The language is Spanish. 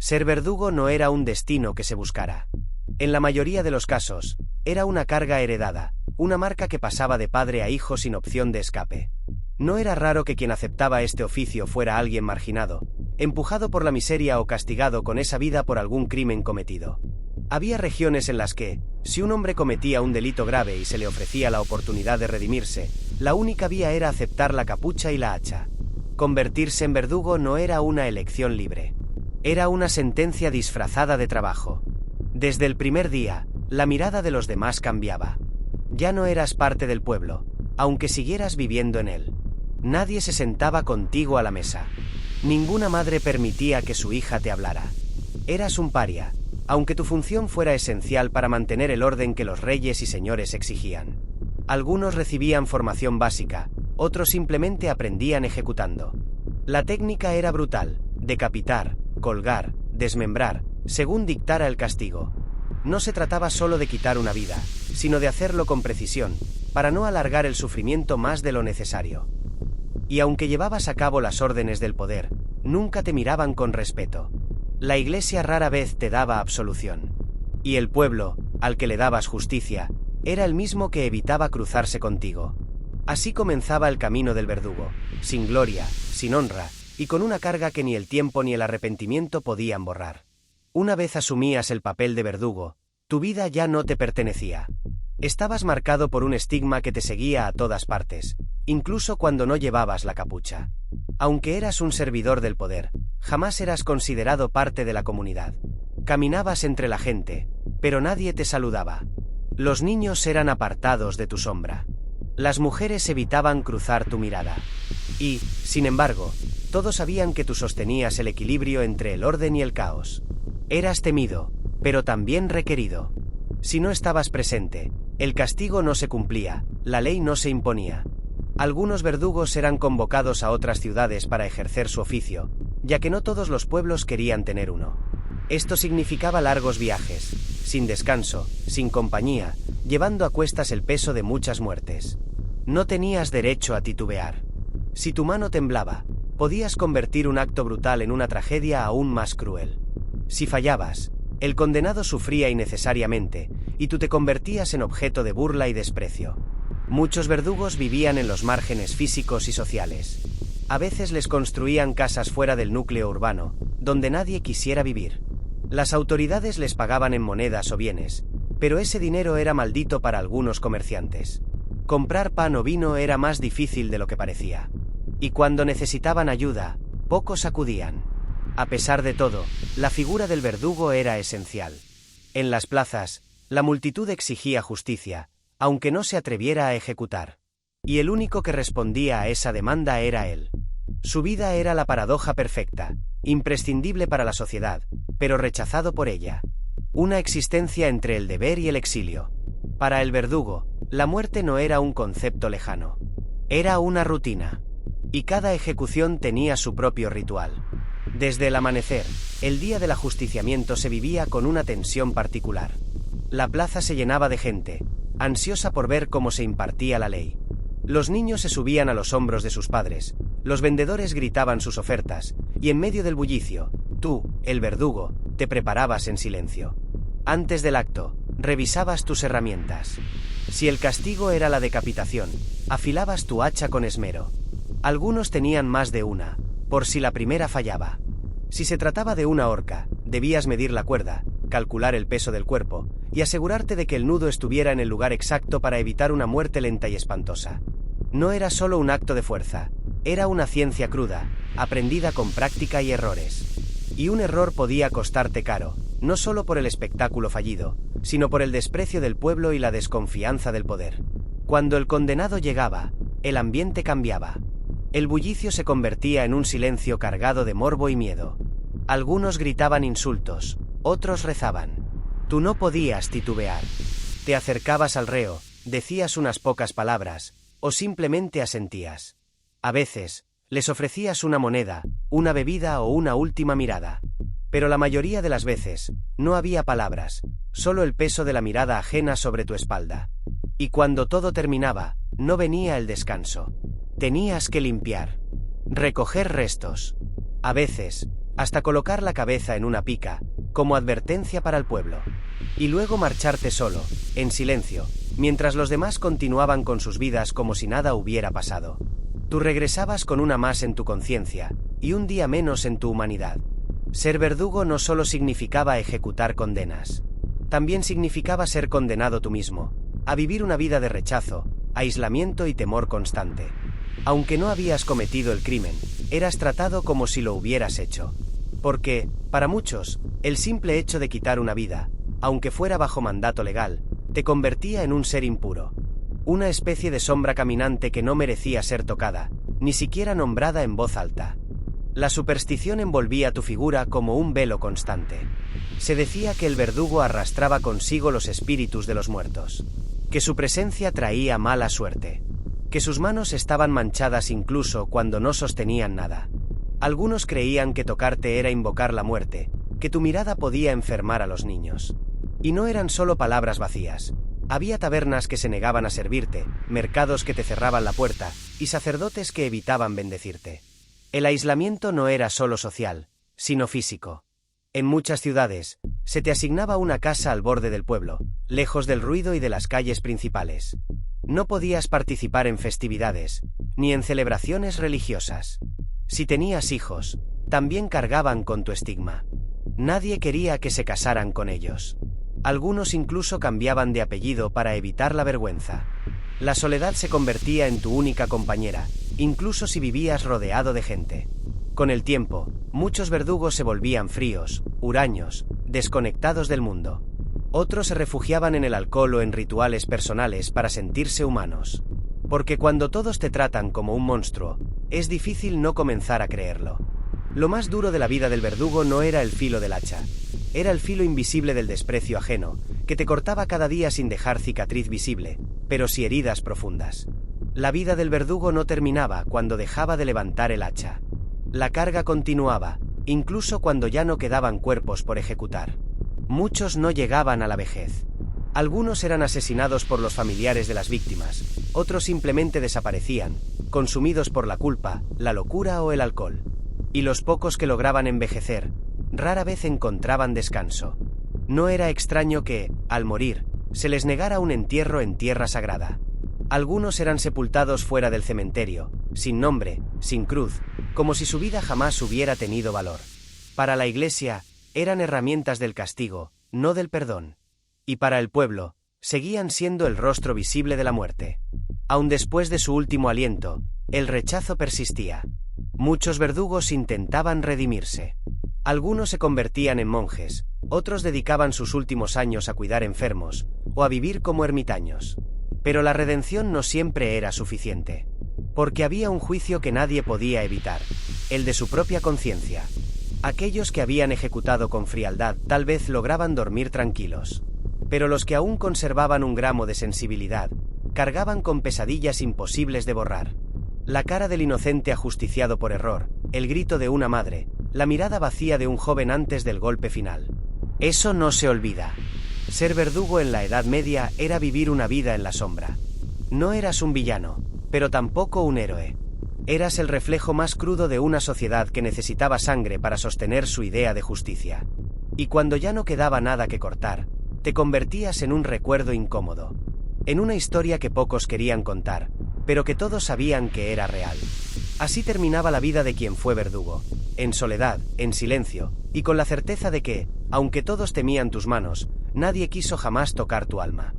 Ser verdugo no era un destino que se buscara. En la mayoría de los casos, era una carga heredada, una marca que pasaba de padre a hijo sin opción de escape. No era raro que quien aceptaba este oficio fuera alguien marginado, empujado por la miseria o castigado con esa vida por algún crimen cometido. Había regiones en las que, si un hombre cometía un delito grave y se le ofrecía la oportunidad de redimirse, la única vía era aceptar la capucha y la hacha. Convertirse en verdugo no era una elección libre. Era una sentencia disfrazada de trabajo. Desde el primer día, la mirada de los demás cambiaba. Ya no eras parte del pueblo, aunque siguieras viviendo en él. Nadie se sentaba contigo a la mesa. Ninguna madre permitía que su hija te hablara. Eras un paria, aunque tu función fuera esencial para mantener el orden que los reyes y señores exigían. Algunos recibían formación básica, otros simplemente aprendían ejecutando. La técnica era brutal: decapitar, colgar, desmembrar, según dictara el castigo. No se trataba solo de quitar una vida, sino de hacerlo con precisión, para no alargar el sufrimiento más de lo necesario. Y aunque llevabas a cabo las órdenes del poder, nunca te miraban con respeto. La iglesia rara vez te daba absolución. Y el pueblo, al que le dabas justicia, era el mismo que evitaba cruzarse contigo. Así comenzaba el camino del verdugo, sin gloria, sin honra, y con una carga que ni el tiempo ni el arrepentimiento podían borrar. Una vez asumías el papel de verdugo, tu vida ya no te pertenecía. Estabas marcado por un estigma que te seguía a todas partes, incluso cuando no llevabas la capucha. Aunque eras un servidor del poder, jamás eras considerado parte de la comunidad. Caminabas entre la gente, pero nadie te saludaba. Los niños eran apartados de tu sombra. Las mujeres evitaban cruzar tu mirada. Y, sin embargo, todos sabían que tú sostenías el equilibrio entre el orden y el caos. Eras temido, pero también requerido. Si no estabas presente, el castigo no se cumplía, la ley no se imponía. Algunos verdugos eran convocados a otras ciudades para ejercer su oficio, ya que no todos los pueblos querían tener uno. Esto significaba largos viajes, sin descanso, sin compañía, llevando a cuestas el peso de muchas muertes. No tenías derecho a titubear. Si tu mano temblaba, podías convertir un acto brutal en una tragedia aún más cruel. Si fallabas, el condenado sufría innecesariamente, y tú te convertías en objeto de burla y desprecio. Muchos verdugos vivían en los márgenes físicos y sociales. A veces les construían casas fuera del núcleo urbano, donde nadie quisiera vivir. Las autoridades les pagaban en monedas o bienes, pero ese dinero era maldito para algunos comerciantes. Comprar pan o vino era más difícil de lo que parecía. Y cuando necesitaban ayuda, pocos acudían. A pesar de todo, la figura del verdugo era esencial. En las plazas, la multitud exigía justicia, aunque no se atreviera a ejecutar. Y el único que respondía a esa demanda era él. Su vida era la paradoja perfecta, imprescindible para la sociedad, pero rechazado por ella. Una existencia entre el deber y el exilio. Para el verdugo, la muerte no era un concepto lejano. Era una rutina. Y cada ejecución tenía su propio ritual. Desde el amanecer, el día del ajusticiamiento se vivía con una tensión particular. La plaza se llenaba de gente, ansiosa por ver cómo se impartía la ley. Los niños se subían a los hombros de sus padres, los vendedores gritaban sus ofertas, y en medio del bullicio, tú, el verdugo, te preparabas en silencio. Antes del acto, revisabas tus herramientas. Si el castigo era la decapitación, afilabas tu hacha con esmero. Algunos tenían más de una, por si la primera fallaba. Si se trataba de una horca, debías medir la cuerda, calcular el peso del cuerpo, y asegurarte de que el nudo estuviera en el lugar exacto para evitar una muerte lenta y espantosa. No era solo un acto de fuerza, era una ciencia cruda, aprendida con práctica y errores. Y un error podía costarte caro, no solo por el espectáculo fallido, sino por el desprecio del pueblo y la desconfianza del poder. Cuando el condenado llegaba, el ambiente cambiaba. El bullicio se convertía en un silencio cargado de morbo y miedo. Algunos gritaban insultos, otros rezaban. Tú no podías titubear. Te acercabas al reo, decías unas pocas palabras, o simplemente asentías. A veces, les ofrecías una moneda, una bebida o una última mirada. Pero la mayoría de las veces, no había palabras, solo el peso de la mirada ajena sobre tu espalda. Y cuando todo terminaba, no venía el descanso. Tenías que limpiar. Recoger restos. A veces, hasta colocar la cabeza en una pica, como advertencia para el pueblo. Y luego marcharte solo, en silencio, mientras los demás continuaban con sus vidas como si nada hubiera pasado. Tú regresabas con una más en tu conciencia, y un día menos en tu humanidad. Ser verdugo no solo significaba ejecutar condenas. También significaba ser condenado tú mismo, a vivir una vida de rechazo, aislamiento y temor constante. Aunque no habías cometido el crimen, eras tratado como si lo hubieras hecho. Porque, para muchos, el simple hecho de quitar una vida, aunque fuera bajo mandato legal, te convertía en un ser impuro. Una especie de sombra caminante que no merecía ser tocada, ni siquiera nombrada en voz alta. La superstición envolvía tu figura como un velo constante. Se decía que el verdugo arrastraba consigo los espíritus de los muertos, que su presencia traía mala suerte, que sus manos estaban manchadas incluso cuando no sostenían nada. Algunos creían que tocarte era invocar la muerte, que tu mirada podía enfermar a los niños. Y no eran solo palabras vacías. Había tabernas que se negaban a servirte, mercados que te cerraban la puerta, y sacerdotes que evitaban bendecirte. El aislamiento no era solo social, sino físico. En muchas ciudades, se te asignaba una casa al borde del pueblo, lejos del ruido y de las calles principales. No podías participar en festividades, ni en celebraciones religiosas. Si tenías hijos, también cargaban con tu estigma. Nadie quería que se casaran con ellos. Algunos incluso cambiaban de apellido para evitar la vergüenza. La soledad se convertía en tu única compañera, incluso si vivías rodeado de gente. Con el tiempo, muchos verdugos se volvían fríos, huraños, desconectados del mundo. Otros se refugiaban en el alcohol o en rituales personales para sentirse humanos. Porque cuando todos te tratan como un monstruo, es difícil no comenzar a creerlo. Lo más duro de la vida del verdugo no era el filo del hacha. Era el filo invisible del desprecio ajeno, que te cortaba cada día sin dejar cicatriz visible, pero sí heridas profundas. La vida del verdugo no terminaba cuando dejaba de levantar el hacha. La carga continuaba, incluso cuando ya no quedaban cuerpos por ejecutar. Muchos no llegaban a la vejez. Algunos eran asesinados por los familiares de las víctimas, otros simplemente desaparecían, consumidos por la culpa, la locura o el alcohol. Y los pocos que lograban envejecer, rara vez encontraban descanso. No era extraño que, al morir, se les negara un entierro en tierra sagrada. Algunos eran sepultados fuera del cementerio, sin nombre, sin cruz, como si su vida jamás hubiera tenido valor. Para la Iglesia, eran herramientas del castigo, no del perdón. Y para el pueblo, seguían siendo el rostro visible de la muerte. Aun después de su último aliento, el rechazo persistía. Muchos verdugos intentaban redimirse. Algunos se convertían en monjes, otros dedicaban sus últimos años a cuidar enfermos, o a vivir como ermitaños. Pero la redención no siempre era suficiente. Porque había un juicio que nadie podía evitar, el de su propia conciencia. Aquellos que habían ejecutado con frialdad tal vez lograban dormir tranquilos. Pero los que aún conservaban un gramo de sensibilidad, cargaban con pesadillas imposibles de borrar. La cara del inocente ajusticiado por error, el grito de una madre, la mirada vacía de un joven antes del golpe final. Eso no se olvida. Ser verdugo en la Edad Media era vivir una vida en la sombra. No eras un villano, pero tampoco un héroe. Eras el reflejo más crudo de una sociedad que necesitaba sangre para sostener su idea de justicia. Y cuando ya no quedaba nada que cortar, te convertías en un recuerdo incómodo. En una historia que pocos querían contar, pero que todos sabían que era real. Así terminaba la vida de quien fue verdugo, en soledad, en silencio, y con la certeza de que, aunque todos temían tus manos, nadie quiso jamás tocar tu alma.